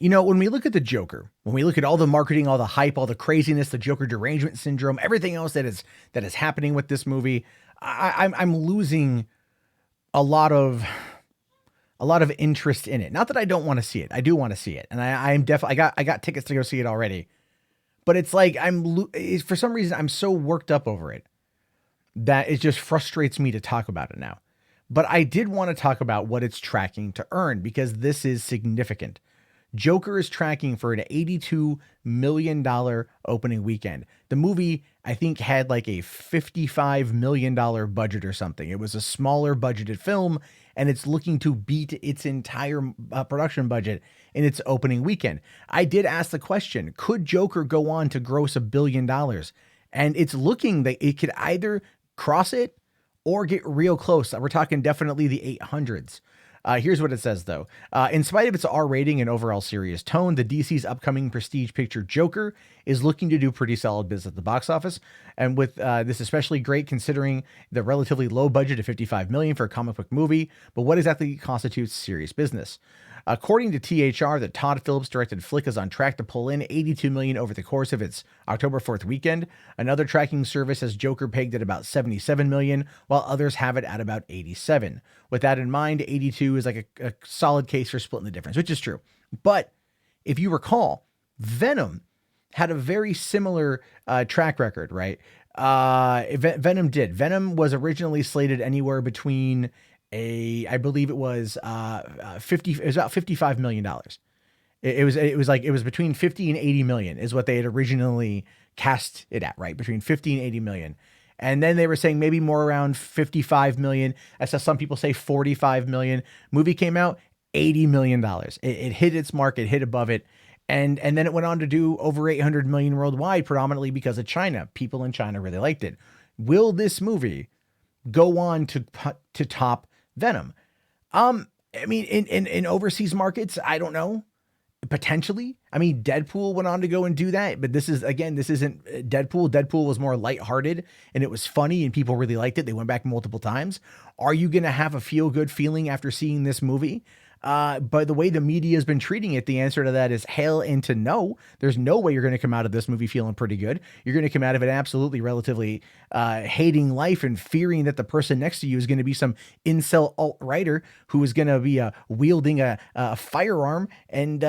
When we look at the Joker, when we look at all the marketing, all the hype, all the craziness, the Joker derangement syndrome, everything else that is happening with this movie, I'm losing a lot of interest in it. Not that I don't want to see it. I do want to see it, and I'm definitely I got tickets to go see it already. But it's like for some reason I'm so worked up over it that it just frustrates me to talk about it now. But I did want to talk about what it's tracking to earn because this is significant. Joker is tracking for an $82 million opening weekend. The movie, I think, had like a $55 million budget or something. It was a smaller budgeted film, and it's looking to beat its entire production budget in its opening weekend. I did ask the question, could Joker go on to gross $1 billion? And it's looking that it could either cross it or get real close. We're talking definitely the 800s. Here's what it says, though. In spite of its R rating and overall serious tone, the DC's upcoming prestige picture Joker is looking to do pretty solid business at the box office. And with this especially great considering the relatively low budget of $55 million for a comic book movie. But what exactly constitutes serious business? According to THR, the Todd Phillips directed flick is on track to pull in $82 million over the course of its October 4th weekend. Another tracking service has Joker pegged at about $77 million, while others have it at about $87. With that in mind, 82 is like a solid case for splitting the difference, which is true. But if you recall, Venom had a very similar track record, right? Venom did. Venom was originally slated anywhere between I believe it was 50. It was about $55 million. It was between 50 and 80 million is what they had originally cast it at, right? Between 50 and 80 million. And then they were saying maybe more around 55 million. I saw some people say 45 million. Movie came out, $80 million. It hit its mark, it hit above it. And then it went on to do over 800 million worldwide, predominantly because of China. People in China really liked it. Will this movie go on to top Venom? I mean, in overseas markets, I don't know. Potentially. I mean, Deadpool went on to go and do that, but this isn't Deadpool. Deadpool was more lighthearted and it was funny and people really liked it. They went back multiple times. Are you going to have a feel good feeling after seeing this movie? By the way the media has been treating it, the answer to that is hell and to no. There's no way you're going to come out of this movie feeling pretty good. You're going to come out of it absolutely relatively hating life and fearing that the person next to you is going to be some incel alt-righter who is going to be wielding a firearm and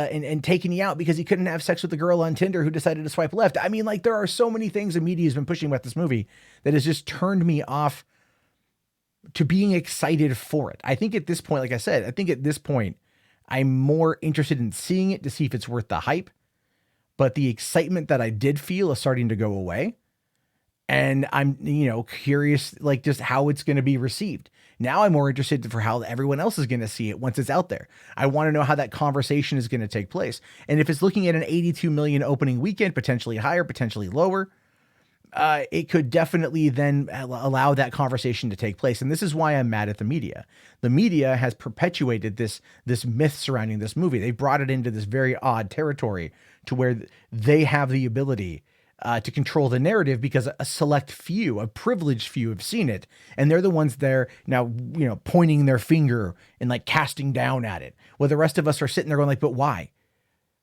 taking you out because he couldn't have sex with the girl on Tinder who decided to swipe left. I mean, like, there are so many things the media has been pushing about this movie that has just turned me off to being excited for it. I think at this point, like I said, I'm more interested in seeing it to see if it's worth the hype. But the excitement that I did feel is starting to go away. And I'm, curious, like, just how it's going to be received. Now I'm more interested for how everyone else is going to see it once it's out there. I want to know how that conversation is going to take place. And if it's looking at an 82 million opening weekend, potentially higher, potentially lower, it could definitely then allow that conversation to take place. And this is why I'm mad at the media. The media has perpetuated this myth surrounding this movie. They brought it into this very odd territory to where they have the ability to control the narrative because a select few, a privileged few have seen it. And they're the ones there now, pointing their finger and like casting down at it. Well, the rest of us are sitting there going like, but why?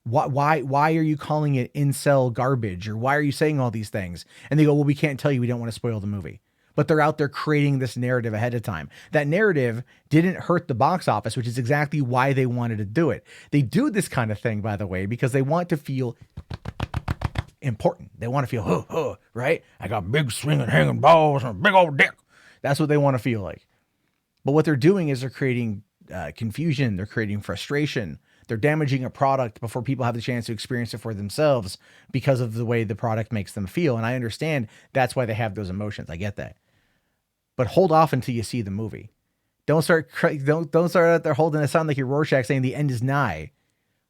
Why are you calling it incel garbage? Or why are you saying all these things? And they go, well, we can't tell you. We don't want to spoil the movie. But they're out there creating this narrative ahead of time. That narrative didn't hurt the box office, which is exactly why they wanted to do it. They do this kind of thing, by the way, because they want to feel important. They want to feel, right? I got big swinging hanging balls and a big old dick. That's what they want to feel like. But what they're doing is they're creating confusion. They're creating frustration. They're damaging a product before people have the chance to experience it for themselves because of the way the product makes them feel. And I understand that's why they have those emotions. I get that. But hold off until you see the movie. Don't start out there holding a sound like your Rorschach saying the end is nigh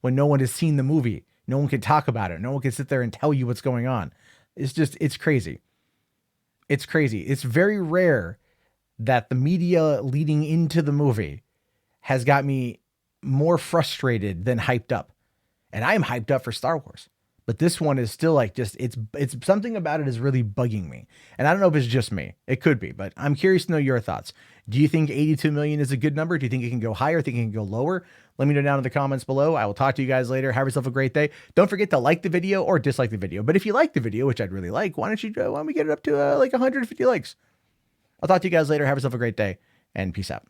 when no one has seen the movie. No one can talk about it. No one can sit there and tell you what's going on. It's crazy. It's crazy. It's very rare that the media leading into the movie has got me more frustrated than hyped up. And I am hyped up for Star Wars. But this one is still like just it's something about it is really bugging me. And I don't know if it's just me. It could be, but I'm curious to know your thoughts. Do you think 82 million is a good number? Do you think it can go higher? Think it can go lower? Let me know down in the comments below. I will talk to you guys later. Have yourself a great day. Don't forget to like the video or dislike the video. But if you like the video, which I'd really like, why don't we get it up to like 150 likes? I'll talk to you guys later. Have yourself a great day and peace out.